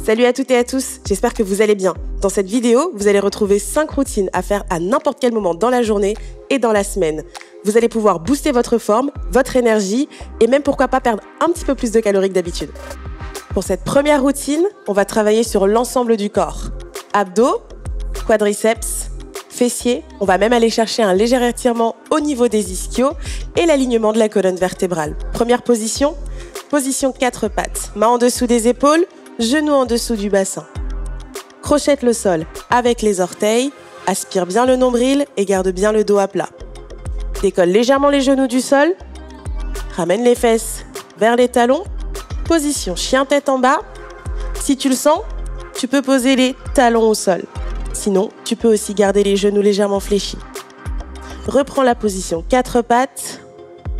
Salut à toutes et à tous, j'espère que vous allez bien. Dans cette vidéo, vous allez retrouver 5 routines à faire à n'importe quel moment dans la journée et dans la semaine. Vous allez pouvoir booster votre forme, votre énergie et même pourquoi pas perdre un petit peu plus de calories que d'habitude. Pour cette première routine, on va travailler sur l'ensemble du corps. Abdos, quadriceps, fessiers, on va même aller chercher un léger étirement au niveau des ischios et l'alignement de la colonne vertébrale. Première position, position 4 pattes. Main en dessous des épaules, genoux en dessous du bassin. Crochette le sol avec les orteils, aspire bien le nombril et garde bien le dos à plat. Décolle légèrement les genoux du sol, ramène les fesses vers les talons, position chien tête en bas. Si tu le sens, tu peux poser les talons au sol. Sinon, tu peux aussi garder les genoux légèrement fléchis. Reprends la position 4 pattes,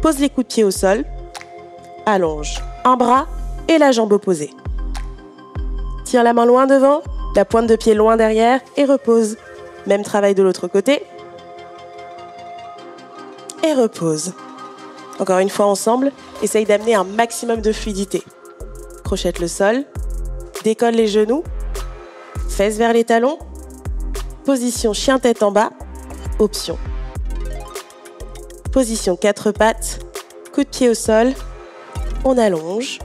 pose les coups de pied au sol, allonge un bras et la jambe opposée. Tire la main loin devant, la pointe de pied loin derrière et repose. Même travail de l'autre côté. Et repose. Encore une fois ensemble, essaye d'amener un maximum de fluidité. Crochette le sol, décolle les genoux, fesses vers les talons, position chien tête en bas, option. Position 4 pattes, coup de pied au sol, on allonge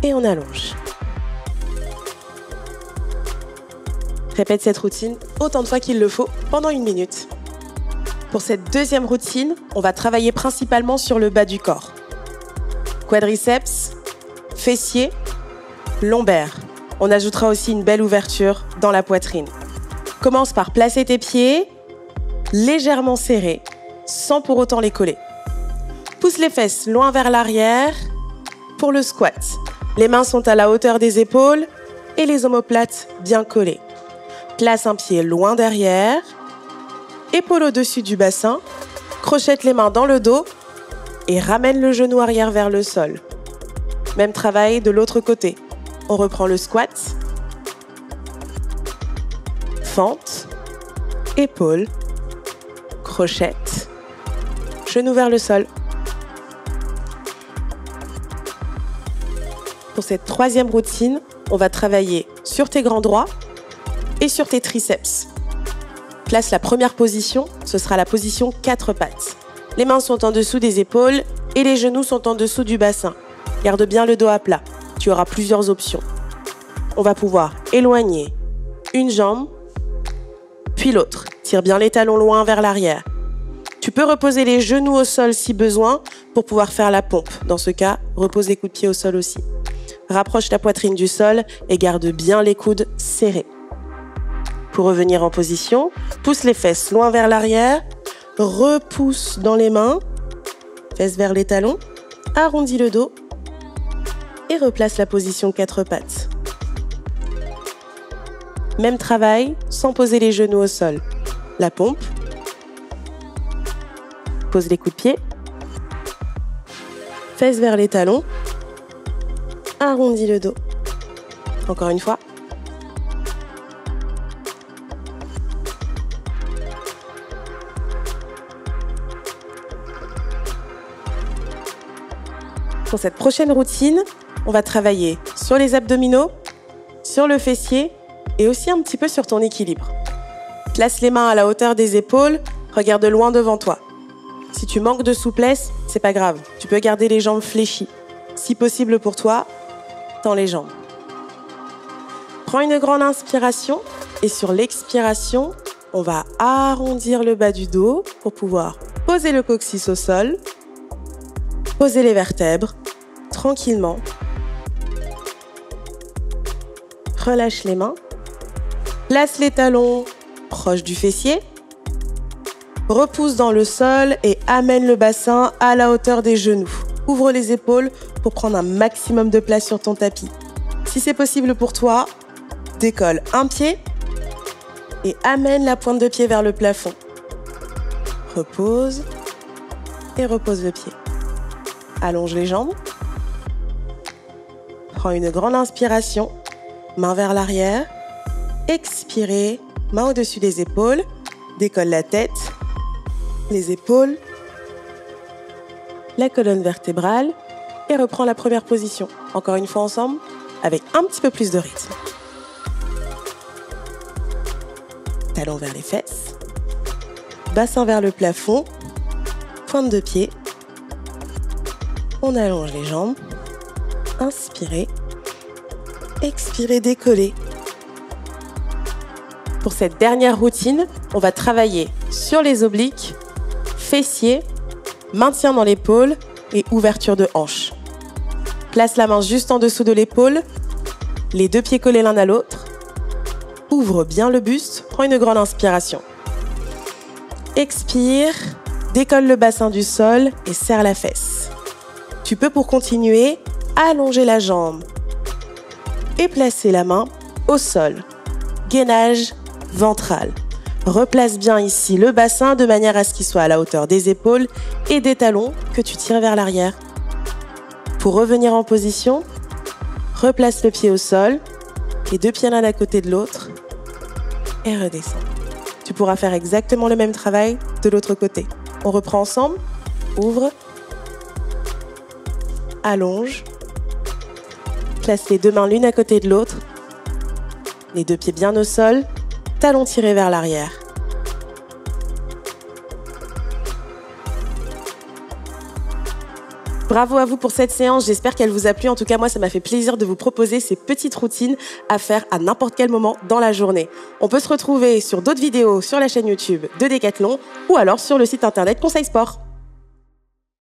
et on allonge. Répète cette routine autant de fois qu'il le faut pendant 1 minute. Pour cette deuxième routine, on va travailler principalement sur le bas du corps. Quadriceps, fessiers, lombaires. On ajoutera aussi une belle ouverture dans la poitrine. Commence par placer tes pieds légèrement serrés, sans pour autant les coller. Pousse les fesses loin vers l'arrière pour le squat. Les mains sont à la hauteur des épaules et les omoplates bien collées. Place un pied loin derrière, épaule au-dessus du bassin, crochette les mains dans le dos et ramène le genou arrière vers le sol. Même travail de l'autre côté. On reprend le squat, fente, épaule, crochette, genou vers le sol. Pour cette troisième routine, on va travailler sur tes grands droits et sur tes triceps. Place la première position, ce sera la position 4 pattes. Les mains sont en dessous des épaules et les genoux sont en dessous du bassin. Garde bien le dos à plat. Tu auras plusieurs options. On va pouvoir éloigner une jambe, puis l'autre. Tire bien les talons loin vers l'arrière. Tu peux reposer les genoux au sol si besoin pour pouvoir faire la pompe. Dans ce cas, repose les coups de pied au sol aussi. Rapproche ta poitrine du sol et garde bien les coudes serrés. Pour revenir en position, pousse les fesses loin vers l'arrière, repousse dans les mains, fesses vers les talons, arrondis le dos et replace la position 4 pattes. Même travail, sans poser les genoux au sol. La pompe, pose les coups de pied, fesses vers les talons, arrondis le dos. Encore une fois. Pour cette prochaine routine, on va travailler sur les abdominaux, sur le fessier et aussi un petit peu sur ton équilibre. Place les mains à la hauteur des épaules, regarde loin devant toi. Si tu manques de souplesse, c'est pas grave, tu peux garder les jambes fléchies. Si possible pour toi, tends les jambes. Prends une grande inspiration et sur l'expiration, on va arrondir le bas du dos pour pouvoir poser le coccyx au sol, poser les vertèbres tranquillement. Relâche les mains. Place les talons proches du fessier. Repousse dans le sol et amène le bassin à la hauteur des genoux. Ouvre les épaules pour prendre un maximum de place sur ton tapis. Si c'est possible pour toi, décolle un pied et amène la pointe de pied vers le plafond. Repose et repose le pied. Allonge les jambes. Prends une grande inspiration, main vers l'arrière. Expirez, main au-dessus des épaules. Décolle la tête, les épaules, la colonne vertébrale et reprends la première position. Encore une fois ensemble, avec un petit peu plus de rythme. Talons vers les fesses, bassin vers le plafond, pointe de pied. On allonge les jambes, inspirez, expirez, décollez. Pour cette dernière routine, on va travailler sur les obliques, fessiers, maintien dans l'épaule et ouverture de hanche. Place la main juste en dessous de l'épaule, les deux pieds collés l'un à l'autre. Ouvre bien le buste, prends une grande inspiration. Expire, décolle le bassin du sol et serre la fesse. Tu peux pour continuer, allonger la jambe et placer la main au sol. Gainage ventral. Replace bien ici le bassin de manière à ce qu'il soit à la hauteur des épaules et des talons que tu tires vers l'arrière. Pour revenir en position, replace le pied au sol, les deux pieds l'un à côté de l'autre et redescends. Tu pourras faire exactement le même travail de l'autre côté. On reprend ensemble. Ouvre, allonge, place les deux mains l'une à côté de l'autre, les deux pieds bien au sol, talons tirés vers l'arrière. Bravo à vous pour cette séance, j'espère qu'elle vous a plu. En tout cas, moi, ça m'a fait plaisir de vous proposer ces petites routines à faire à n'importe quel moment dans la journée. On peut se retrouver sur d'autres vidéos sur la chaîne YouTube de Decathlon ou alors sur le site internet Conseil Sport.